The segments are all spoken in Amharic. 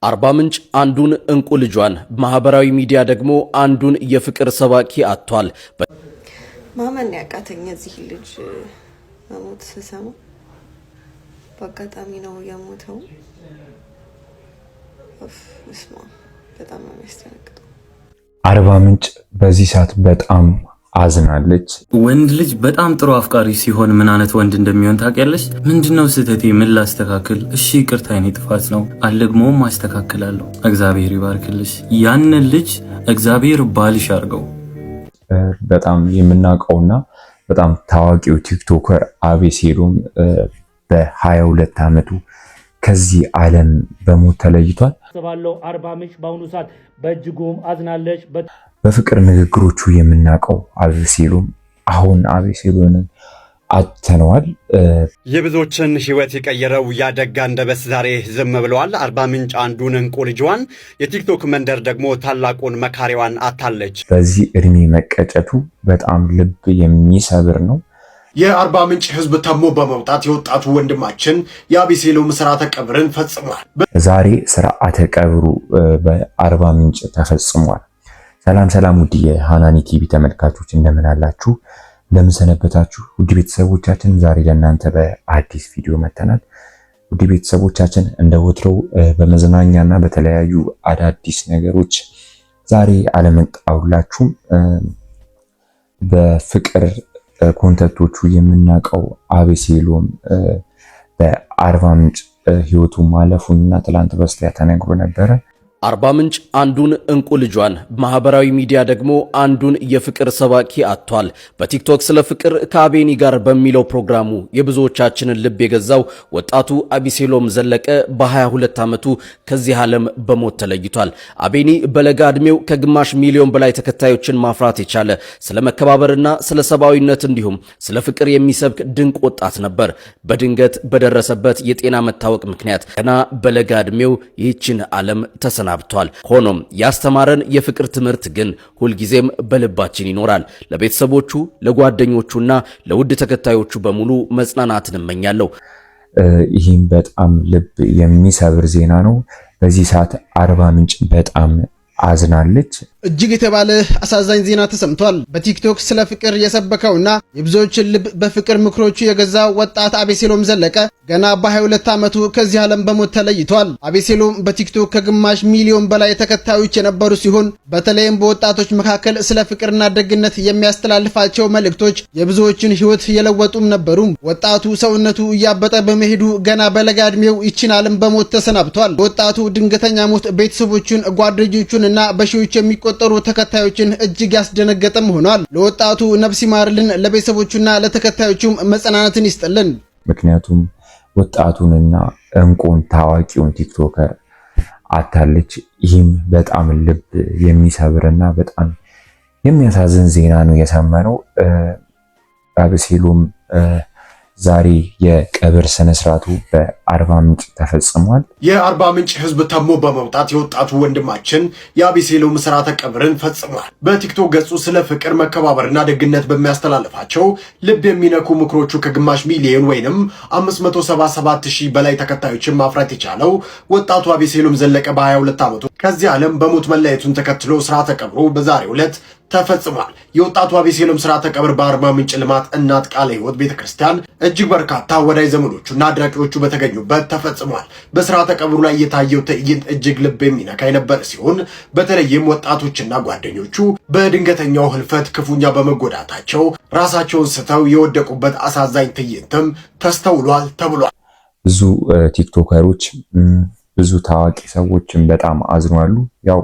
አርባ ምንጭ አንዱን እንቁ ልጇን ማህበራዊ ሚዲያ ደግሞ አንዱን የፍቅር ሰባኪ አጥቷል። ማመን ያቃተኝ እዚህ ልጅ መሞት ስሰማ በአጋጣሚ ነው የሞተው። እስማ በጣም ነው የሚያስደነግጠው። አርባ ምንጭ በዚህ ሰዓት በጣም አዝናለች። ወንድ ልጅ በጣም ጥሩ አፍቃሪ ሲሆን ምን አይነት ወንድ እንደሚሆን ታውቂያለሽ? ምንድነው ስህተቴ? ምን ላስተካክል? እሺ ይቅርታ የኔ ጥፋት ነው አልደግሞም አስተካክላለሁ። እግዚአብሔር ይባርክልሽ። ያንን ልጅ እግዚአብሔር ባልሽ አድርገው። በጣም የምናውቀውና በጣም ታዋቂው ቲክቶከር አቤሴሎም በ22 ዓመቱ ከዚህ ዓለም በሞት ተለይቷል። ሰባለው አርባ ምንጭ በአሁኑ ሰዓት በእጅጉም አዝናለች። በፍቅር ንግግሮቹ የምናውቀው አቤሴሎም አሁን አቤሴሎምን አጥተነዋል። የብዙዎችን ህይወት የቀየረው ያደጋ አንደበት ዛሬ ዝም ብለዋል። አርባ ምንጭ አንዱን እንቁ ልጇን፣ የቲክቶክ መንደር ደግሞ ታላቁን መካሪዋን አታለች። በዚህ እድሜ መቀጨቱ በጣም ልብ የሚሰብር ነው። የአርባ ምንጭ ህዝብ ተሞ በመውጣት የወጣቱ ወንድማችን የአቤሴሎም ስርዓተ ቀብርን ፈጽሟል። ዛሬ ስርዓተ ቀብሩ በአርባ ምንጭ ተፈጽሟል። ሰላም ሰላም፣ ውድ የሃናኒ ቲቪ ተመልካቾች እንደምን አላችሁ? እንደምን ሰነበታችሁ? ውድ ቤተሰቦቻችን ዛሬ ለእናንተ በአዲስ ቪዲዮ መተናል። ውድ ቤተሰቦቻችን እንደ ወትሮው በመዝናኛና በተለያዩ አዳዲስ ነገሮች ዛሬ አለመጣሁላችሁም። በፍቅር ኮንተንቶቹ የምናውቀው አቤሴሎም በአርባ ምንጭ ህይወቱ ማለፉንና ትላንት በስቲያ ተነግሮ ነበረ። አርባ ምንጭ አንዱን እንቁ ልጇን ማህበራዊ ሚዲያ ደግሞ አንዱን የፍቅር ሰባኪ አጥቷል። በቲክቶክ ስለ ፍቅር ከአቤኒ ጋር በሚለው ፕሮግራሙ የብዙዎቻችንን ልብ የገዛው ወጣቱ አቤሴሎም ዘለቀ በ22 ዓመቱ ከዚህ ዓለም በሞት ተለይቷል። አቤኒ በለጋ ዕድሜው ከግማሽ ሚሊዮን በላይ ተከታዮችን ማፍራት የቻለ ስለ መከባበርና ስለ ሰብአዊነት እንዲሁም ስለ ፍቅር የሚሰብክ ድንቅ ወጣት ነበር። በድንገት በደረሰበት የጤና መታወቅ ምክንያት ገና በለጋ ዕድሜው ይህችን ዓለም ተሰናብቷል። ሆኖም ያስተማረን የፍቅር ትምህርት ግን ሁልጊዜም በልባችን ይኖራል። ለቤተሰቦቹ፣ ለጓደኞቹና ለውድ ተከታዮቹ በሙሉ መጽናናትን እመኛለሁ። ይህም በጣም ልብ የሚሰብር ዜና ነው። በዚህ ሰዓት አርባ ምንጭ በጣም አዝናለች። እጅግ የተባለ አሳዛኝ ዜና ተሰምቷል። በቲክቶክ ስለ ፍቅር የሰበከውና የብዙዎችን ልብ በፍቅር ምክሮቹ የገዛው ወጣት አቤሴሎም ዘለቀ ገና በ22 ዓመቱ ከዚህ ዓለም በሞት ተለይቷል። አቤሴሎም በቲክቶክ ከግማሽ ሚሊዮን በላይ ተከታዮች የነበሩ ሲሆን በተለይም በወጣቶች መካከል ስለ ፍቅርና ደግነት የሚያስተላልፋቸው መልእክቶች የብዙዎችን ሕይወት የለወጡም ነበሩ። ወጣቱ ሰውነቱ እያበጠ በመሄዱ ገና በለጋ ዕድሜው ይችን ዓለም በሞት ተሰናብቷል። ወጣቱ ድንገተኛ ሞት ቤተሰቦቹን፣ ጓደኞቹን እና በሺዎች የሚቆጠሩ ተከታዮችን እጅግ ያስደነገጠም ሆኗል። ለወጣቱ ነፍስ ይማርልን፣ ለቤተሰቦቹና ለተከታዮቹም መጽናናትን ይስጥልን። ምክንያቱም ወጣቱንና እንቁን ታዋቂውን ቲክቶከር አታለች። ይህም በጣም ልብ የሚሰብርና በጣም የሚያሳዝን ዜና ነው የሰማነው። አቤሴሎም ዛሬ የቀብር ስነስርዓቱ በአርባ ምንጭ ተፈጽሟል። የአርባ ምንጭ ህዝብ ተሞ በመውጣት የወጣቱ ወንድማችን የአቤሴሎም ስርዓተ ቀብርን ፈጽሟል። በቲክቶክ ገጹ ስለ ፍቅር መከባበርና ደግነት በሚያስተላልፋቸው ልብ የሚነኩ ምክሮቹ ከግማሽ ሚሊዮን ወይንም 577,000 በላይ ተከታዮችን ማፍራት የቻለው ወጣቱ አቤሴሎም ዘለቀ በ22 ዓመቱ ከዚህ ዓለም በሞት መለየቱን ተከትሎ ስርዓተ ቀብሩ በዛሬው ዕለት ተፈጽሟል። የወጣቱ አቤሴሎም ስርዓተ ቀብር በአርባ ምንጭ ልማት እናት ቃለ ሕይወት ቤተክርስቲያን እጅግ በርካታ ወዳጅ ዘመዶቹና አድናቂዎቹ በተገኙበት ተፈጽሟል። በስርዓተ ቀብሩ ላይ የታየው ትዕይንት እጅግ ልብ የሚነካ የነበረ ሲሆን በተለይም ወጣቶችና ጓደኞቹ በድንገተኛው ህልፈት ክፉኛ በመጎዳታቸው ራሳቸውን ስተው የወደቁበት አሳዛኝ ትዕይንትም ተስተውሏል ተብሏል። ብዙ ቲክቶከሮች፣ ብዙ ታዋቂ ሰዎችም በጣም አዝኗሉ። ያው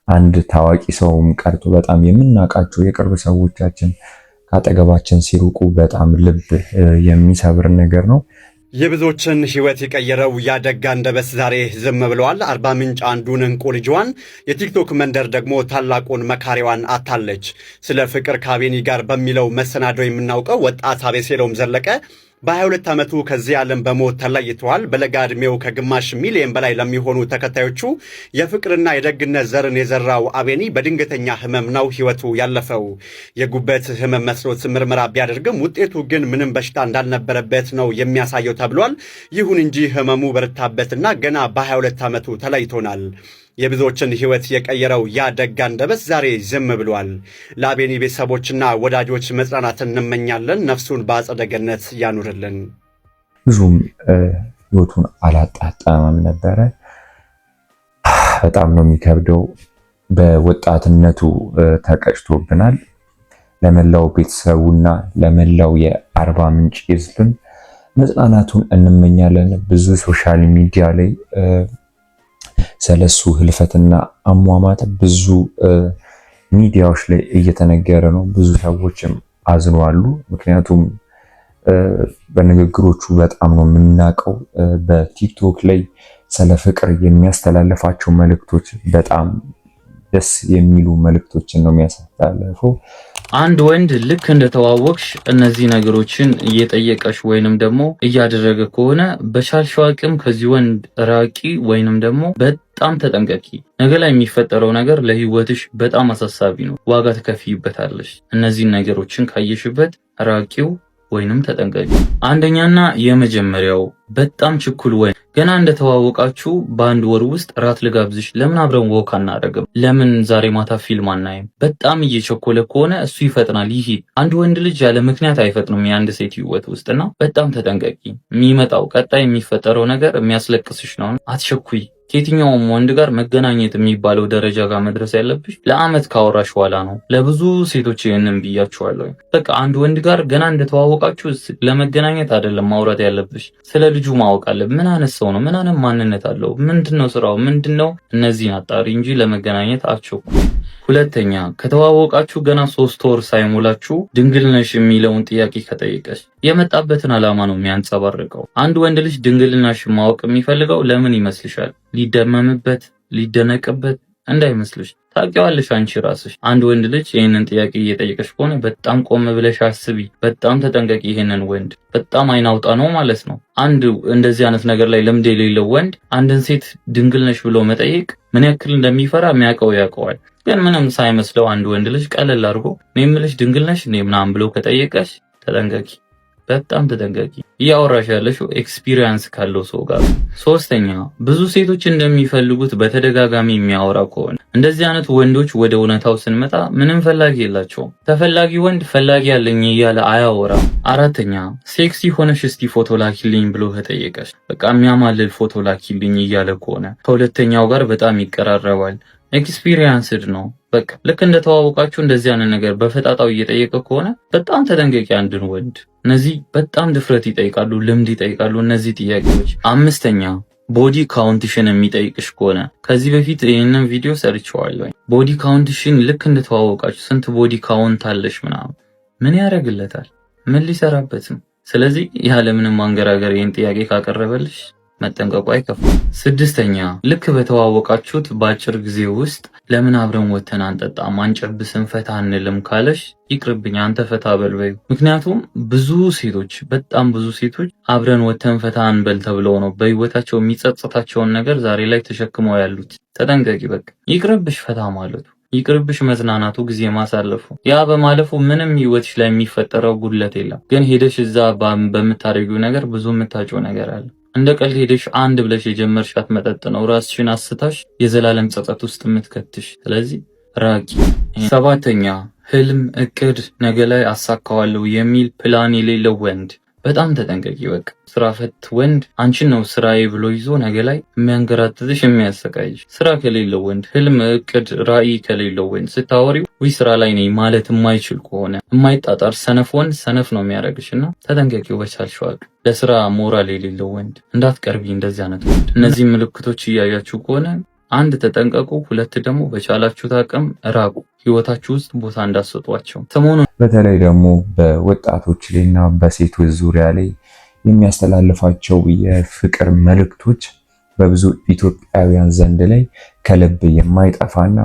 አንድ ታዋቂ ሰውም ቀርቶ በጣም የምናውቃቸው የቅርብ ሰዎቻችን ካጠገባችን ሲሩቁ በጣም ልብ የሚሰብር ነገር ነው። የብዙዎችን ህይወት የቀየረው ያደጋ አንደበት ዛሬ ዝም ብለዋል። አርባ ምንጭ አንዱን እንቁ ልጇን፣ የቲክቶክ መንደር ደግሞ ታላቁን መካሪዋን አታለች። ስለ ፍቅር ከአቤኒ ጋር በሚለው መሰናዶ የምናውቀው ወጣት አቤሴሎም ዘለቀ በ22 ዓመቱ ከዚህ ዓለም በሞት ተለይተዋል። በለጋ ዕድሜው ከግማሽ ሚሊዮን በላይ ለሚሆኑ ተከታዮቹ የፍቅርና የደግነት ዘርን የዘራው አቤኒ በድንገተኛ ህመም ነው ህይወቱ ያለፈው። የጉበት ህመም መስሎት ምርመራ ቢያደርግም ውጤቱ ግን ምንም በሽታ እንዳልነበረበት ነው የሚያሳየው ተብሏል። ይሁን እንጂ ህመሙ በረታበትና ገና በ22 ዓመቱ ተለይቶናል። የብዙዎችን ህይወት የቀየረው ያ ደግ አንደበት ዛሬ ዝም ብሏል። ለአቤኒ ቤተሰቦችና ወዳጆች መጽናናትን እንመኛለን። ነፍሱን በአጸደ ገነት ያኑርልን። ብዙም ህይወቱን አላጣጣመም ነበረ። በጣም ነው የሚከብደው። በወጣትነቱ ተቀጭቶብናል። ለመላው ቤተሰቡና ለመላው የአርባ ምንጭ ህዝብም መጽናናቱን እንመኛለን። ብዙ ሶሻል ሚዲያ ላይ ስለሱ ህልፈትና አሟሟት ብዙ ሚዲያዎች ላይ እየተነገረ ነው። ብዙ ሰዎችም አዝነዋል። ምክንያቱም በንግግሮቹ በጣም ነው የምናውቀው። በቲክቶክ ላይ ስለ ፍቅር የሚያስተላልፋቸው መልእክቶች በጣም ደስ የሚሉ መልእክቶችን ነው የሚያስተላልፈው። አንድ ወንድ ልክ እንደተዋወቅሽ እነዚህ ነገሮችን እየጠየቀሽ ወይንም ደግሞ እያደረገ ከሆነ በቻልሽው አቅም ከዚህ ወንድ ራቂ ወይንም ደግሞ በጣም ተጠንቀቂ። ነገ ላይ የሚፈጠረው ነገር ለህይወትሽ በጣም አሳሳቢ ነው። ዋጋ ትከፍይበታለሽ። እነዚህን ነገሮችን ካየሽበት ራቂው ወይንም ተጠንቀቂ። አንደኛና የመጀመሪያው በጣም ችኩል ወንድ ገና እንደተዋወቃችሁ በአንድ ወር ውስጥ ራት ልጋብዝሽ፣ ለምን አብረን ወክ አናደርግም? ለምን ዛሬ ማታ ፊልም አናይም? በጣም እየቸኮለ ከሆነ እሱ ይፈጥናል። ይሄ አንድ ወንድ ልጅ ያለ ምክንያት አይፈጥንም የአንድ ሴት ህይወት ውስጥና በጣም ተጠንቀቂ። የሚመጣው ቀጣይ የሚፈጠረው ነገር የሚያስለቅስሽ ነው። አትቸኩይ። ከየትኛውም ወንድ ጋር መገናኘት የሚባለው ደረጃ ጋር መድረስ ያለብሽ ለአመት ካወራሽ በኋላ ነው። ለብዙ ሴቶች ይህንን ብያችኋለሁ። በቃ አንድ ወንድ ጋር ገና እንደተዋወቃችሁ ለመገናኘት አይደለም ማውራት ያለብሽ፣ ስለ ልጁ ማወቅ አለ። ምን አይነት ሰው ነው? ምን አይነት ማንነት አለው? ምንድነው ስራው? ምንድነው? እነዚህን አጣሪ እንጂ ለመገናኘት አትቸኩ። ሁለተኛ፣ ከተዋወቃችሁ ገና 3 ወር ሳይሞላችሁ ድንግል ነሽ የሚለውን ጥያቄ ከጠየቀሽ የመጣበትን ዓላማ ነው የሚያንጸባርቀው። አንድ ወንድ ልጅ ድንግልናሽ ማወቅ የሚፈልገው ለምን ይመስልሻል? ሊደመምበት፣ ሊደነቅበት እንዳይመስልሽ። ታውቂዋለሽ አንቺ ራስሽ። አንድ ወንድ ልጅ ይህንን ጥያቄ እየጠየቀሽ ከሆነ በጣም ቆም ብለሽ አስቢ። በጣም ተጠንቀቂ። ይሄንን ወንድ በጣም አይናውጣ ነው ማለት ነው። አንድ እንደዚህ አይነት ነገር ላይ ልምድ የሌለው ወንድ አንድን ሴት ድንግል ነሽ ብሎ መጠየቅ ምን ያክል እንደሚፈራ የሚያውቀው ያውቀዋል። ግን ምንም ሳይመስለው አንድ ወንድ ልጅ ቀለል አድርጎ እኔ የምልሽ ድንግል ነሽ እኔ ምናምን ብሎ ከጠየቀሽ ተጠንቀቂ። በጣም ተጠንቀቂ። እያወራሽ ያለሽው ኤክስፒሪየንስ ካለው ሰው ጋር። ሶስተኛ፣ ብዙ ሴቶች እንደሚፈልጉት በተደጋጋሚ የሚያወራ ከሆነ እንደዚህ አይነት ወንዶች ወደ እውነታው ስንመጣ ምንም ፈላጊ የላቸውም። ተፈላጊ ወንድ ፈላጊ ያለኝ እያለ አያወራም። አራተኛ፣ ሴክሲ ሆነሽ እስቲ ፎቶ ላኪልኝ ብሎ ከጠየቀሽ በቃ የሚያማልል ፎቶ ላኪልኝ እያለ ከሆነ ከሁለተኛው ጋር በጣም ይቀራረባል። ኤክስፒሪየንስድ ነው። በቃ ልክ እንደተዋወቃችሁ እንደዚህ አይነት ነገር በፈጣጣው እየጠየቀ ከሆነ በጣም ተጠንቀቂ አንድን ወንድ። እነዚህ በጣም ድፍረት ይጠይቃሉ፣ ልምድ ይጠይቃሉ እነዚህ ጥያቄዎች። አምስተኛ፣ ቦዲ ካውንትሽን የሚጠይቅሽ ከሆነ ከዚህ በፊት ይህንን ቪዲዮ ሰርቼዋለሁ። ቦዲ ካውንትሽን ልክ እንደተዋወቃችሁ ስንት ቦዲ ካውንት አለሽ ምናምን ምን ያደርግለታል? ምን ሊሰራበት ነው? ስለዚህ ያለምንም ማንገራገር ይህን ጥያቄ ካቀረበልሽ መጠንቀቁ አይከፋም። ስድስተኛ፣ ልክ በተዋወቃችሁት በአጭር ጊዜ ውስጥ ለምን አብረን ወተን አንጠጣም፣ አንጨብስም፣ ፈታ አንልም ካለሽ ይቅርብኝ፣ አንተ ፈታ በልበዩ። ምክንያቱም ብዙ ሴቶች በጣም ብዙ ሴቶች አብረን ወተን ፈታ አንበል ተብለው ነው በህይወታቸው የሚጸጽታቸውን ነገር ዛሬ ላይ ተሸክመው ያሉት። ተጠንቀቂ። በቃ ይቅርብሽ ፈታ ማለቱ፣ ይቅርብሽ መዝናናቱ፣ ጊዜ ማሳለፉ። ያ በማለፉ ምንም ህይወትሽ ላይ የሚፈጠረው ጉድለት የለም። ግን ሄደሽ እዛ በምታደርጊው ነገር ብዙ የምታጭው ነገር አለ። እንደ ቀልድ ሄደሽ አንድ ብለሽ የጀመርሻት መጠጥ ነው ራስሽን አስታሽ የዘላለም ጸጸት ውስጥ የምትከትሽ። ስለዚህ ራቂ። ሰባተኛ፣ ህልም፣ እቅድ፣ ነገ ላይ አሳካዋለሁ የሚል ፕላን የሌለው ወንድ በጣም ተጠንቀቂ። በቃ ስራ ፈት ወንድ አንቺን ነው ስራዬ ብሎ ይዞ ነገ ላይ የሚያንገራትትሽ የሚያሰቃይሽ። ስራ ከሌለው ወንድ፣ ህልም፣ እቅድ፣ ራዕይ ከሌለው ወንድ ስታወሪው ወይ ስራ ላይ ነኝ ማለት የማይችል ከሆነ የማይጣጣር ሰነፍ ወንድ ሰነፍ ነው የሚያደርግሽና ተጠንቀቂው በቻልሽው አቅም። ለስራ ሞራል የሌለው ወንድ እንዳትቀርቢ እንደዚህ አይነት ወንድ። እነዚህ ምልክቶች እያያችሁ ከሆነ አንድ ተጠንቀቁ፣ ሁለት ደግሞ በቻላችሁት አቅም ራቁ። ህይወታችሁ ውስጥ ቦታ እንዳሰጧቸው። ሰሞኑን በተለይ ደግሞ በወጣቶች ላይና በሴቶች ዙሪያ ላይ የሚያስተላልፋቸው የፍቅር መልእክቶች በብዙ ኢትዮጵያውያን ዘንድ ላይ ከልብ የማይጠፋና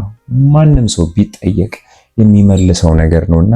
ማንም ሰው ቢጠየቅ የሚመልሰው ነገር ነውና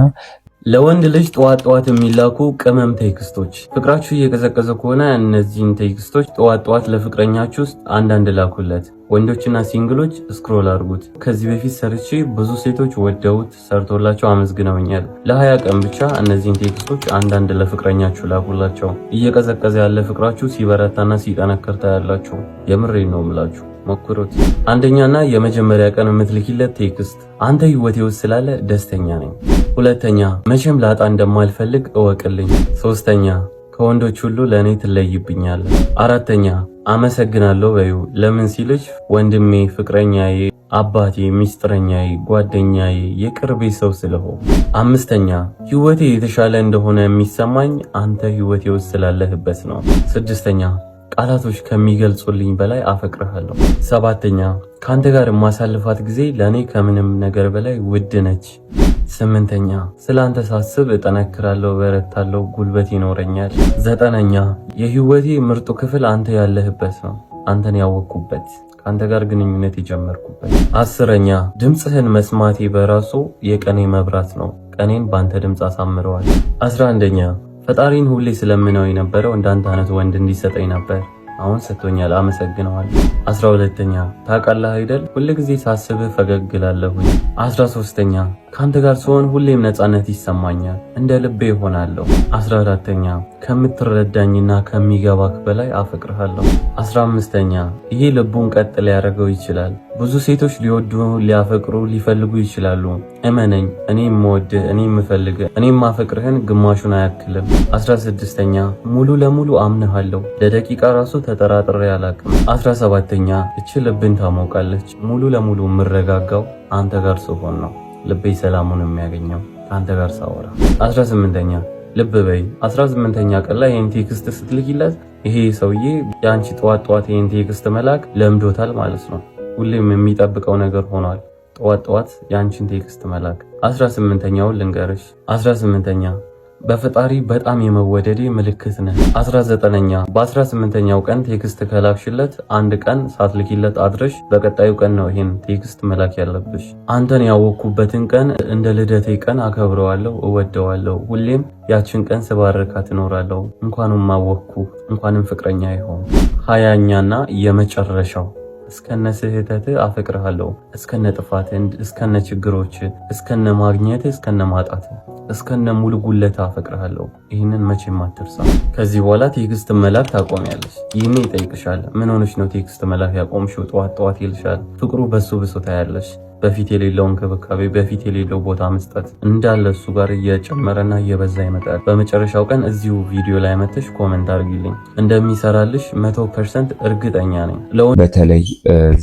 ለወንድ ልጅ ጠዋት የሚላኩ ቅመም ቴክስቶች ፍቅራችሁ እየቀዘቀዘ ከሆነ እነዚህን ቴክስቶች ጠዋት ለፍቅረኛችሁ ውስጥ አንዳንድ ላኩለት። ወንዶችና ሲንግሎች ስክሮል አድርጉት። ከዚህ በፊት ሰርቼ ብዙ ሴቶች ወደውት ሰርቶላቸው አመስግነውኛል። ለ20 ቀን ብቻ እነዚህን ቴክስቶች አንዳንድ ለፍቅረኛችሁ ላኩላቸው። እየቀዘቀዘ ያለ ፍቅራችሁ ሲበረታና ሲጠነክር ታያላችሁ። የምሬን ነው የምላችሁ። ሞክሩት። አንደኛና የመጀመሪያ ቀን የምትልኪለት ቴክስት አንተ ህይወቴ ውስጥ ስላለ ደስተኛ ነኝ። ሁለተኛ መቼም ላጣ እንደማልፈልግ እወቅልኝ። ሶስተኛ ከወንዶች ሁሉ ለኔ ትለይብኛለህ። አራተኛ አመሰግናለሁ በዩ ለምን ሲልሽ ወንድሜ፣ ፍቅረኛዬ፣ አባቴ፣ ሚስጥረኛዬ፣ ጓደኛዬ፣ የቅርቤ ሰው ስለሆነ። አምስተኛ ህይወቴ የተሻለ እንደሆነ የሚሰማኝ አንተ ህይወቴ ውስጥ ስላለህበት ነው። ስድስተኛ ቃላቶች ከሚገልጹልኝ በላይ አፈቅርሃለሁ። ሰባተኛ ካንተ ጋር የማሳልፋት ጊዜ ለኔ ከምንም ነገር በላይ ውድ ነች። ስምንተኛ ስላንተ ሳስብ እጠነክራለሁ፣ በረታለሁ፣ ጉልበት ይኖረኛል። ዘጠነኛ የህይወቴ ምርጡ ክፍል አንተ ያለህበት ነው። አንተን ያወቅኩበት፣ ካንተ ጋር ግንኙነት የጀመርኩበት። አስረኛ ድምጽህን መስማቴ በራሱ የቀኔ መብራት ነው። ቀኔን ባንተ ድምጽ አሳምረዋል። 11ኛ ፈጣሪን ሁሌ ስለምነው የነበረው እንዳንተ አይነት ወንድ እንዲሰጠኝ ነበር። አሁን ሰጥቶኛል፣ አመሰግነዋለሁ። 12ኛ ታውቃለህ አይደል ሁልጊዜ ሳስብህ ፈገግ እላለሁኝ። 13ኛ ካንተ ጋር ስሆን ሁሌም ነፃነት ይሰማኛል፣ እንደ ልቤ እሆናለሁ። 14ኛ ከምትረዳኝና ከሚገባክ በላይ አፈቅርሃለሁ። 15ኛ ይሄ ልቡን ቀጥ ሊያደርገው ይችላል። ብዙ ሴቶች ሊወዱ፣ ሊያፈቅሩ፣ ሊፈልጉ ይችላሉ። እመነኝ፣ እኔ የምወድህ፣ እኔ የምፈልግህ፣ እኔ የማፈቅርህን ግማሹን አያክልም። 16ኛ ሙሉ ለሙሉ አምንሃለሁ፣ ለደቂቃ ራሱ ተጠራጥሬ አላቅም። 17ኛ እቺ ልብን ታሞቃለች። ሙሉ ለሙሉ የምረጋጋው አንተ ጋር ስሆን ነው። ልቤ ሰላሙን የሚያገኘው አንተ ጋር ሳወራ። 18ኛ ልብ በይ 18ኛ ቀን ላይ ይሄን ቴክስት ስትልኪለት ይሄ ሰውዬ ያንቺ ጠዋት ይሄን ቴክስት መላክ ለምዶታል ማለት ነው። ሁሌም የሚጠብቀው ነገር ሆኗል። ጠዋት ያንቺን ቴክስት መላክ። 18ኛውን ልንገርሽ። 18ኛ በፈጣሪ በጣም የመወደዴ ምልክት ነህ። 19ኛ በ18ኛው ቀን ቴክስት ከላክሽለት አንድ ቀን ሳትልኪለት አድረሽ በቀጣዩ ቀን ነው ይሄን ቴክስት መላክ ያለብሽ። አንተን ያወቅኩበትን ቀን እንደ ልደቴ ቀን አከብረዋለሁ፣ እወደዋለሁ። ሁሌም ያችን ቀን ስባርካት እኖራለሁ። እንኳንም አወቅኩ፣ እንኳንም ፍቅረኛ ይሆን። 20ኛና የመጨረሻው እስከነ ስህተት አፈቅርሃለሁ፣ እስከነ ጥፋት፣ እስከነ ችግሮች፣ እስከነ ማግኘት፣ እስከነ ማጣት፣ እስከነ ሙሉ ጉለት አፈቅርሃለሁ። ይህንን መቼም አትርሳ። ከዚህ በኋላ ቴክስት መላክ ታቆሚያለሽ። ይህኔ ይጠይቅሻል፣ ምን ሆነሽ ነው ቴክስት መላክ ያቆምሽው? ጠዋት ይልሻል። ፍቅሩ በሱ ብሶ ታያለሽ። በፊት የሌለው እንክብካቤ፣ በፊት የሌለው ቦታ መስጠት እንዳለ እሱ ጋር እየጨመረና እየበዛ ይመጣል። በመጨረሻው ቀን እዚሁ ቪዲዮ ላይ መተሽ ኮሜንት አድርጊልኝ። እንደሚሰራልሽ 100% እርግጠኛ ነኝ። በተለይ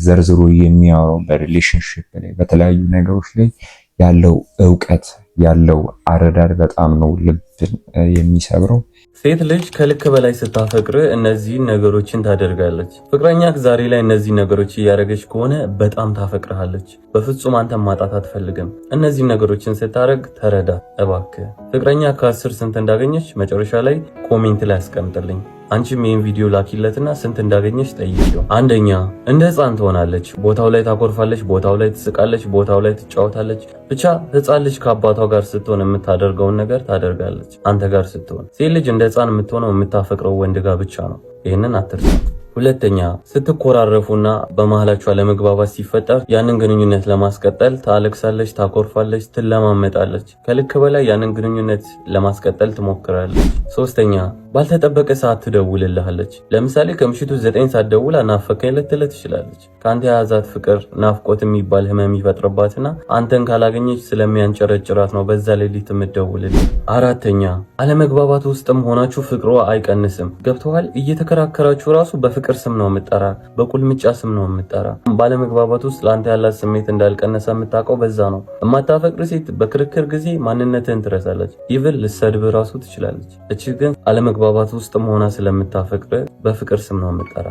ዘርዝሮ የሚያወራው በሪሌሽንሺፕ ላይ በተለያዩ ነገሮች ላይ ያለው እውቀት ያለው አረዳድ በጣም ነው ልብን የሚሰብረው። ሴት ልጅ ከልክ በላይ ስታፈቅር እነዚህን ነገሮችን ታደርጋለች። ፍቅረኛክ ዛሬ ላይ እነዚህ ነገሮች እያደረገች ከሆነ በጣም ታፈቅርሃለች። በፍጹም አንተን ማጣት አትፈልግም። እነዚህ ነገሮችን ስታደርግ ተረዳ እባክህ። ፍቅረኛ ከ10 ስንት እንዳገኘች መጨረሻ ላይ ኮሜንት ላይ አስቀምጥልኝ። አንቺም ይህን ቪዲዮ ላኪለትና ስንት እንዳገኘች ጠይቂው። አንደኛ እንደ ህፃን ትሆናለች። ቦታው ላይ ታኮርፋለች፣ ቦታው ላይ ትስቃለች፣ ቦታው ላይ ትጫወታለች። ብቻ ህፃን ልጅ ከአባቷ ጋር ስትሆን የምታደርገውን ነገር ታደርጋለች አንተ ጋር ስትሆን። ሴት ልጅ እንደ ህፃን የምትሆነው የምታፈቅረው ወንድ ጋር ብቻ ነው። ይህንን አትርሳ። ሁለተኛ ስትኮራረፉና በመሃላችሁ አለመግባባት ሲፈጠር ያንን ግንኙነት ለማስቀጠል ታለቅሳለች፣ ታኮርፋለች፣ ትለማመጣለች። ከልክ በላይ ያንን ግንኙነት ለማስቀጠል ትሞክራለች። ሶስተኛ ባልተጠበቀ ሰዓት ትደውልልሃለች። ለምሳሌ ከምሽቱ 9 ሰዓት ደውላ ናፈቀኝ ልትልህ ትችላለች። ከአንተ የያዛት ፍቅር ናፍቆት የሚባል ህመም ይፈጥርባትና አንተን ካላገኘች ስለሚያንጨረጭራት ነው በዛ ሌሊት የምትደውልልህ። አራተኛ አለመግባባት ውስጥም ሆናችሁ ፍቅሯ አይቀንስም። ገብተዋል። እየተከራከራችሁ ራሱ በፍቅር ስም ነው የምጠራ፣ በቁልምጫ ስም ነው የምጠራ። ባለመግባባት ውስጥ ለአንተ ያላት ስሜት እንዳልቀነሰ የምታውቀው በዛ ነው። የማታፈቅር ሴት በክርክር ጊዜ ማንነትህን ትረሳለች። ይብል ልሰድብ ራሱ ትችላለች። እቺ ግን አለመግባባት ውስጥ ሆና ስለምታፈቅር በፍቅር ስም ነው የምጠራ።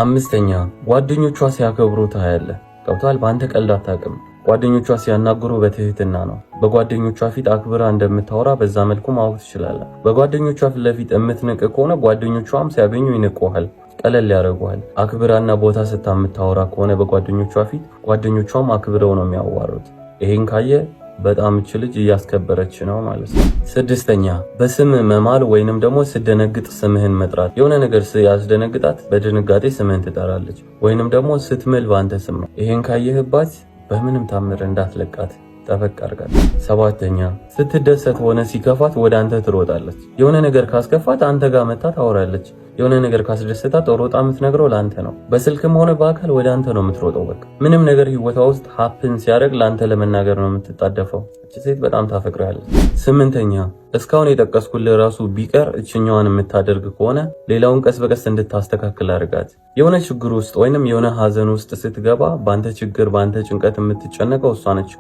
አምስተኛ ጓደኞቿ ሲያከብሩ ታያለህ። ገብቷል። በአንተ ቀልድ አታውቅም። ጓደኞቿ ሲያናግሩ በትህትና ነው። በጓደኞቿ ፊት አክብራ እንደምታወራ በዛ መልኩ ማወቅ ትችላለህ። በጓደኞቿ ፊት ለፊት የምትንቅ ከሆነ ጓደኞቿም ሲያገኙ ይንቁሃል፣ ቀለል ያደርጉሃል። አክብራና ቦታ ስታ የምታወራ ከሆነ በጓደኞቿ ፊት ጓደኞቿም አክብረው ነው የሚያዋሩት። ይሄን ካየ በጣም እች ልጅ እያስከበረች ነው ማለት ነው። ስድስተኛ በስም መማል ወይንም ደግሞ ስደነግጥ ስምህን መጥራት። የሆነ ነገር ያስደነግጣት በድንጋጤ ስምህን ትጠራለች፣ ወይንም ደግሞ ስትምል በአንተ ስም ነው። ይሄን ካየህባት በምንም ታምር እንዳትለቃት ጠበቅ አድርጋት። ሰባተኛ ስትደሰት ሆነ ሲከፋት ወደ አንተ ትሮጣለች። የሆነ ነገር ካስከፋት አንተ ጋር መጣ ታወራለች። የሆነ ነገር ካስደሰታት ሮጣ የምትነግረው ለአንተ ነው። በስልክም ሆነ በአካል ወደ አንተ ነው የምትሮጠው። በቃ ምንም ነገር ህይወቷ ውስጥ ሀፕን ሲያደርግ ለአንተ ለመናገር ነው የምትጣደፈው። እቺ ሴት በጣም ታፈቅራለች። ስምንተኛ እስካሁን የጠቀስኩልህ ራሱ ቢቀር እችኛዋን የምታደርግ ከሆነ ሌላውን ቀስ በቀስ እንድታስተካክል አድርጋት። የሆነ ችግር ውስጥ ወይንም የሆነ ሀዘን ውስጥ ስትገባ በአንተ ችግር በአንተ ጭንቀት የምትጨነቀው እሷ ነች።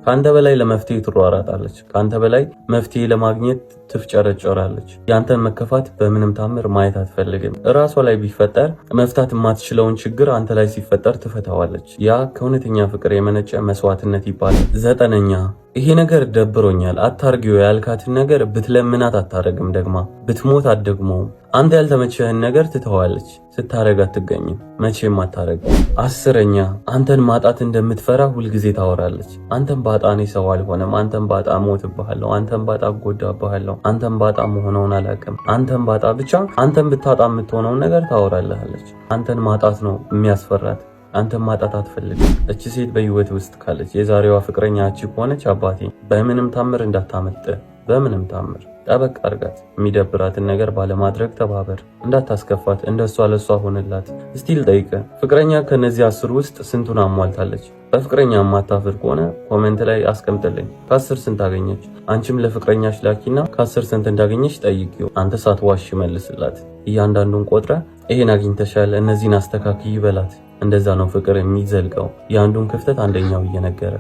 ከአንተ በላይ ለመፍትሄ ትሯራጣለች። ከአንተ በላይ መፍትሄ ለማግኘት ትፍጨረጨራለች። ያንተን መከፋት በምንም ታምር ማየት አትፈልግም። እራሷ ላይ ቢፈጠር መፍታት የማትችለውን ችግር አንተ ላይ ሲፈጠር ትፈታዋለች። ያ ከእውነተኛ ፍቅር የመነጨ መስዋዕትነት ይባላል። ዘጠነኛ ይሄ ነገር ደብሮኛል አታርጊው ያልካትን ነገር ብትለምናት አታረግም። ደግማ ብትሞት አትደግመውም። አንተ ያልተመቸህን ነገር ትተዋለች። ስታረግ አትገኝም። መቼም አታረግም። አስረኛ አንተን ማጣት እንደምትፈራ ሁልጊዜ ታወራለች። አንተን ባጣ እኔ ሰው አልሆነም፣ አንተን ባጣ ሞትብሃለሁ፣ አንተን ባጣ ጎዳብሃለሁ፣ አንተን ባጣ መሆነውን አላውቅም፣ አንተን ባጣ ብቻ አንተን ብታጣ የምትሆነውን ነገር ታወራለች። አንተን ማጣት ነው የሚያስፈራት። አንተን ማጣት አትፈልግም። እቺ ሴት በህይወት ውስጥ ካለች የዛሬዋ ፍቅረኛ እቺ ከሆነች አባቴ በምንም ታምር እንዳታመጥ፣ በምንም ታምር ጠበቅ አድርጋት። የሚደብራትን ነገር ባለማድረግ ተባበር። እንዳታስከፋት፣ እንደሷ ለሷ ሆነላት። እስቲ ልጠይቅ፣ ፍቅረኛ ከነዚህ 10 ውስጥ ስንቱን አሟልታለች? በፍቅረኛ ማታፍር ከሆነ ኮሜንት ላይ አስቀምጥልኝ። ከ10 ስንት አገኘች? አንቺም ለፍቅረኛሽ ላኪና ከ10 ስንት እንዳገኘች ጠይቂው። አንተ ሳትዋሽ መልስላት። እያንዳንዱን ቆጥረ ይሄን አግኝተሻል፣ እነዚህን አስተካክይ ይበላት። እንደዛ ነው ፍቅር የሚዘልቀው፣ የአንዱን ክፍተት አንደኛው እየነገረ።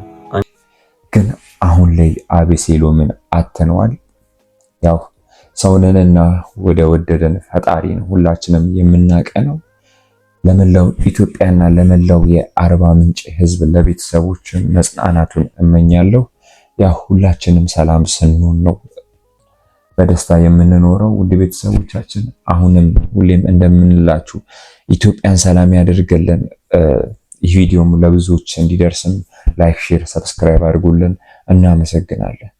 ግን አሁን ላይ አቤሴሎምን አተነዋል። ያው ሰውነንና ወደ ወደደን ፈጣሪ ነው ሁላችንም የምናቀ ነው። ለመላው ኢትዮጵያና ለመላው የአርባ ምንጭ ህዝብ ለቤተሰቦች መጽናናቱን እመኛለሁ። ያው ሁላችንም ሰላም ስንሆን ነው በደስታ የምንኖረው። ውድ ቤተሰቦቻችን አሁንም ሁሌም እንደምንላችሁ ኢትዮጵያን ሰላም ያደርግልን። ይህ ቪዲዮም ለብዙዎች እንዲደርስም ላይክ፣ ሼር፣ ሰብስክራይብ አድርጉልን። እናመሰግናለን።